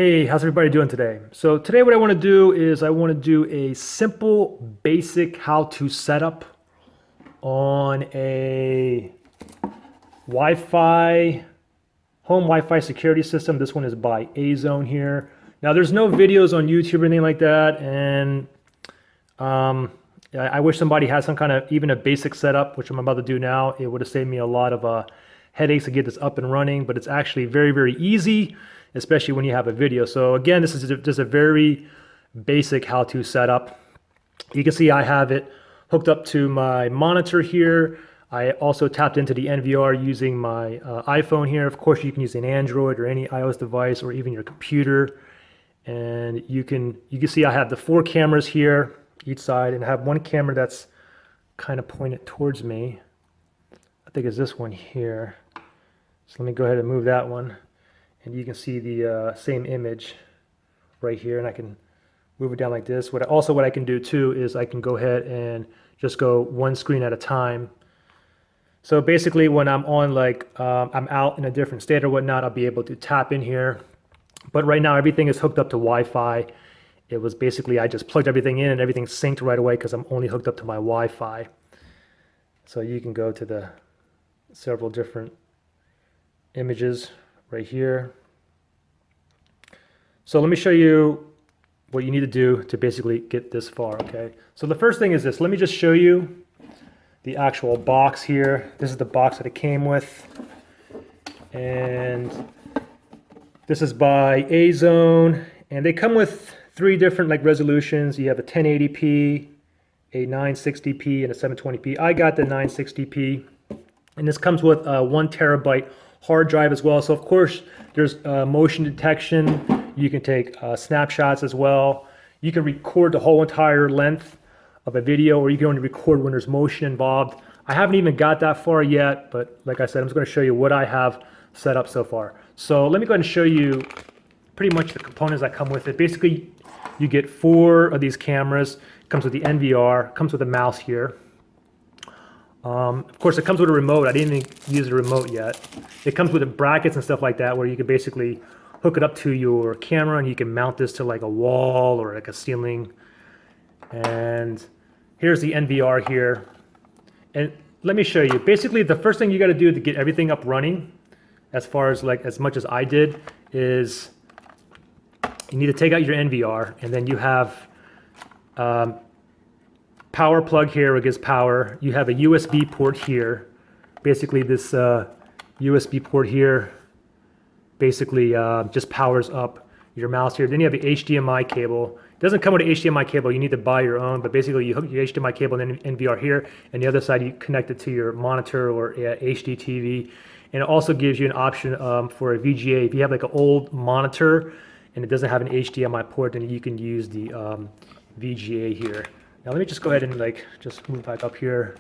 Hey, how's everybody doing today? So today what I want to do is I want to do a simple, basic how-to setup on a Wi-Fi, home Wi-Fi security system. This one is by A-Zone here. Now there's no videos on YouTube or anything like that, and I wish somebody had some kind of even a basic setup, which I'm about to do now. It would have saved me a lot of headaches to get this up and running, but it's actually very, very easy, especially when you have a video. So again, this is just a very basic how-to setup. You can see I have it hooked up to my monitor here. I also tapped into the NVR using my iPhone here. Of course, you can use an Android or any iOS device or even your computer. And you can see I have the 4 cameras here each side, and I have one camera that's kind of pointed towards me. I think it's this one here. So let me go ahead and move that one. And you can see the same image right here, and I can move it down like this. What I can do too is I can go ahead and just go one screen at a time. So basically when I'm on I'm out in a different state or whatnot, I'll be able to tap in here. But right now everything is hooked up to Wi-Fi. It was basically I just plugged everything in and everything synced right away because I'm only hooked up to my Wi-Fi. So you can go to the several different images right here. So let me show you what you need to do to basically get this far, okay? So the first thing is this. Let me just show you the actual box here. This is the box that it came with. And this is by A-Zone. And they come with 3 different resolutions. You have a 1080p, a 960p, and a 720p. I got the 960p. And this comes with a 1 terabyte hard drive as well. So of course there's motion detection. You can take snapshots as well. You can record the whole entire length of a video, or you can only record when there's motion involved. I haven't even got that far yet, but like I said, I'm just going to show you what I have set up so far. So let me go ahead and show you pretty much the components that come with it. Basically, you get 4 of these cameras. It comes with the NVR, comes with a mouse here. Of course, it comes with a remote. I didn't even use the remote yet. It comes with the brackets and stuff like that, where you can basically hook it up to your camera and you can mount this to a wall or a ceiling. And here's the NVR here. And let me show you. Basically, the first thing you got to do to get everything up running, as far as as much as I did, is you need to take out your NVR, and then you have power plug here, it gives power. You have a USB port here. Basically this USB port here basically just powers up your mouse here. Then you have the HDMI cable. It doesn't come with an HDMI cable, you need to buy your own, but basically you hook your HDMI cable and then NVR here, and the other side you connect it to your monitor or HD TV. And it also gives you an option for a VGA. If you have an old monitor and it doesn't have an HDMI port, then you can use the VGA here. Now let me just go ahead and just move back up here,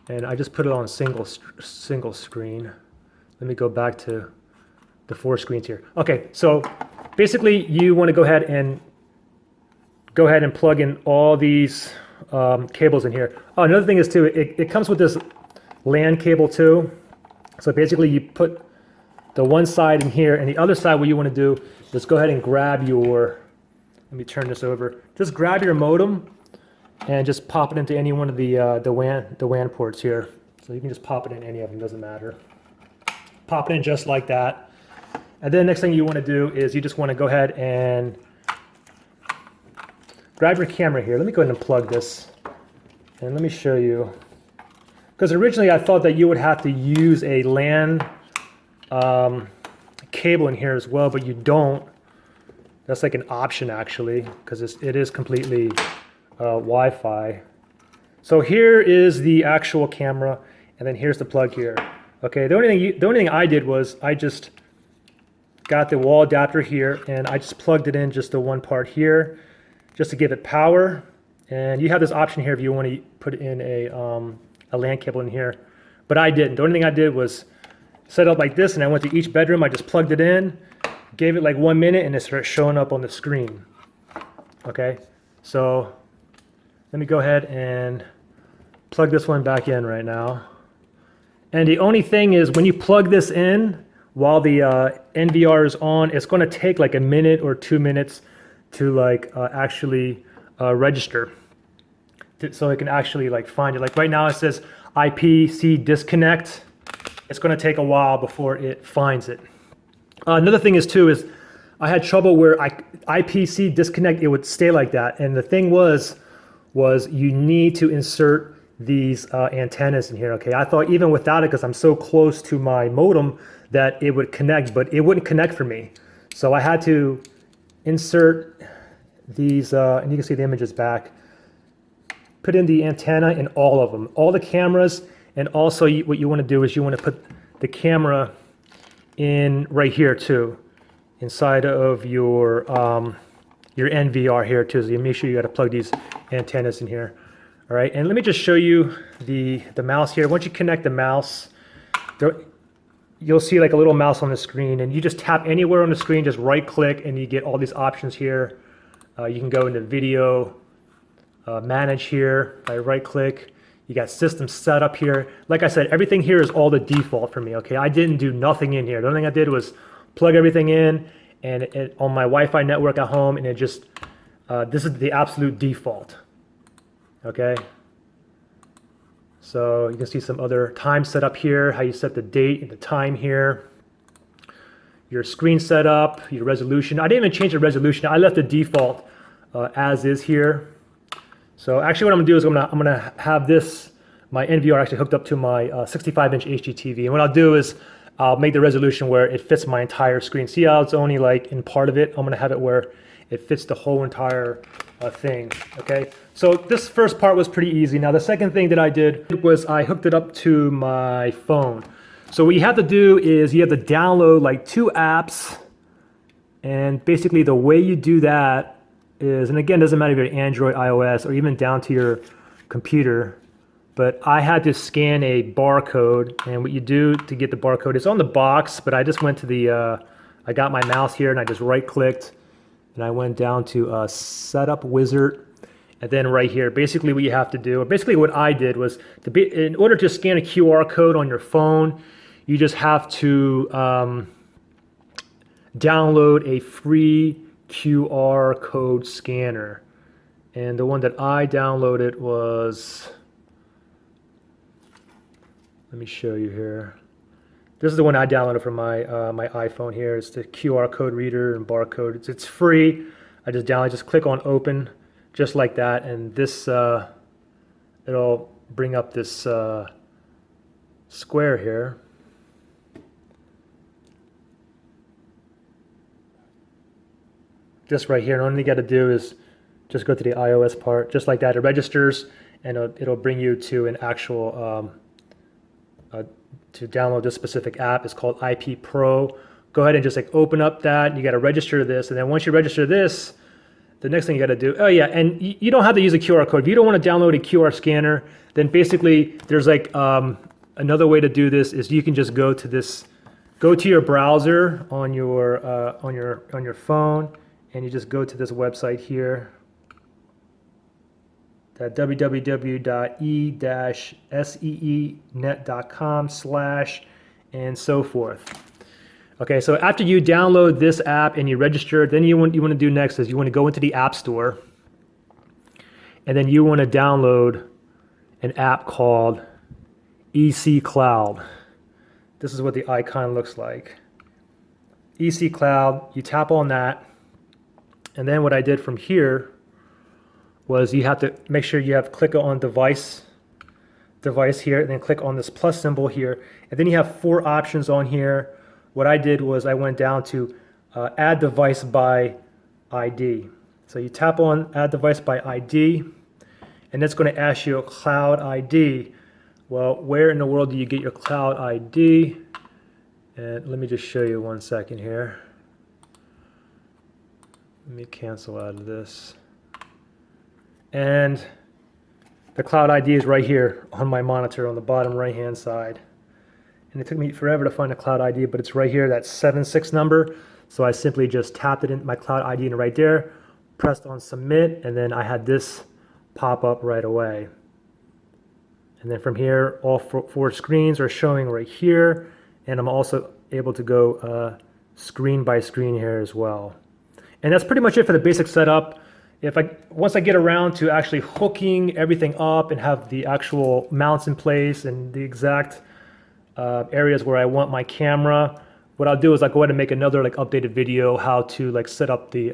and I just put it on a single screen. Let me go back to the 4 screens here. Okay, so basically you want to go ahead and plug in all these cables in here. Oh, another thing is too, it comes with this LAN cable too. So basically you put the one side in here, and the other side, what you want to do is go ahead and grab your, let me turn this over, just grab your modem and just pop it into any one of the WAN ports here. So you can just pop it in any of them, doesn't matter. Pop it in just like that. And then next thing you want to do is you just want to go ahead and grab your camera here. Let me go ahead and plug this, and let me show you. Because originally I thought that you would have to use a LAN cable in here as well, but you don't. That's like an option actually, because it is completely Wi-Fi. So here is the actual camera, and then here's the plug here. Okay, the only thing I did was I just got the wall adapter here, and I just plugged it in just the one part here, just to give it power. And you have this option here if you want to put in a LAN cable in here, but I didn't. The only thing I did was set it up like this, and I went to each bedroom. I just plugged it in, gave it 1 minute, and it started showing up on the screen. Okay, so let me go ahead and plug this one back in right now. And the only thing is, when you plug this in, while the NVR is on, it's going to take like a minute or 2 minutes to like actually register, so it can actually like find it. Like right now it says IPC disconnect. It's going to take a while before it finds it. Another thing is I had trouble where IPC disconnect, it would stay like that. And the thing was you need to insert these antennas in here. Okay, I thought even without it, because I'm so close to my modem, that it would connect, but it wouldn't connect for me. So I had to insert these, and you can see the images back. Put in the antenna in all of them, all the cameras, and also what you want to do is you want to put the camera in right here too, inside of your NVR here too. So you make sure you got to plug these antennas in here. All right, and let me just show you the mouse here. Once you connect the mouse, you'll see like a little mouse on the screen, and you just tap anywhere on the screen, just right click, and you get all these options here. You can go into video, manage here by right click. You got system setup here. Like I said, everything here is all the default for me, okay? I didn't do nothing in here. The only thing I did was plug everything in, and on my Wi-Fi network at home, and it just, this is the absolute default, okay? So you can see some other time setup here, how you set the date and the time here. Your screen setup, your resolution. I didn't even change the resolution. I left the default as is here. So actually what I'm gonna do is I'm gonna have my NVR actually hooked up to my 65-inch HDTV. And what I'll do is I'll make the resolution where it fits my entire screen. See how it's only like in part of it? I'm gonna have it where it fits the whole entire thing, okay? So this first part was pretty easy. Now the second thing that I did was I hooked it up to my phone. So what you have to do is you have to download like 2 apps, and basically the way you do that is, and again, it doesn't matter if you're Android, iOS, or even down to your computer, but I had to scan a barcode, and what you do to get the barcode, it's on the box, but I just went to the, I got my mouse here and I just right clicked, and I went down to Setup Wizard, and then right here, basically what you have to do, or basically what I did was, in order to scan a QR code on your phone, you just have to download a free QR code scanner, and the one that I downloaded was, let me show you here. This is the one I downloaded from my my iPhone here. It's the QR code reader and barcode. It's free. I just click on open, just like that, and this it'll bring up this square here. This right here, and all you got to do is just go to the iOS part, just like that. It registers, and it'll bring you to an actual, to download this specific app. It's called IP Pro. Go ahead and just like open up that. You got to register this, and then once you register this, the next thing you got to do, oh yeah, and you don't have to use a QR code. If you don't want to download a QR scanner, then basically there's like another way to do this is you can just go to your browser on your phone. And you just go to this website here, that www.e-seenet.com/ and so forth. Okay, so after you download this app and you register, then you want to do next is you want to go into the App Store, and then you want to download an app called EC Cloud. This is what the icon looks like. EC Cloud, you tap on that. And then what I did from here was you have to make sure you have click on device here, and then click on this plus symbol here. And then you have 4 options on here. What I did was I went down to add device by ID. So you tap on add device by ID, and it's going to ask you a cloud ID. Well, where in the world do you get your cloud ID? And let me just show you 1 second here. Let me cancel out of this. And the cloud ID is right here on my monitor on the bottom right hand side. And it took me forever to find the cloud ID, but it's right here, that 76 number. So I simply just tapped it in my cloud ID in right there, pressed on submit, and then I had this pop up right away. And then from here, all 4 screens are showing right here. And I'm also able to go screen by screen here as well. And that's pretty much it for the basic setup. Once I get around to actually hooking everything up and have the actual mounts in place and the exact areas where I want my camera, what I'll do is I'll go ahead and make another like updated video how to like set up the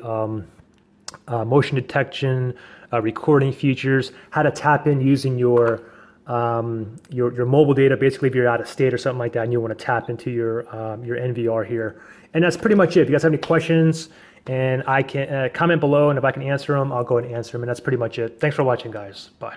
motion detection, recording features, how to tap in using your mobile data. Basically, if you're out of state or something like that, and you want to tap into your NVR here, and that's pretty much it. If you guys have any questions, and I can comment below, and if I can answer them, I'll go ahead and answer them, and that's pretty much it. Thanks for watching, guys. Bye.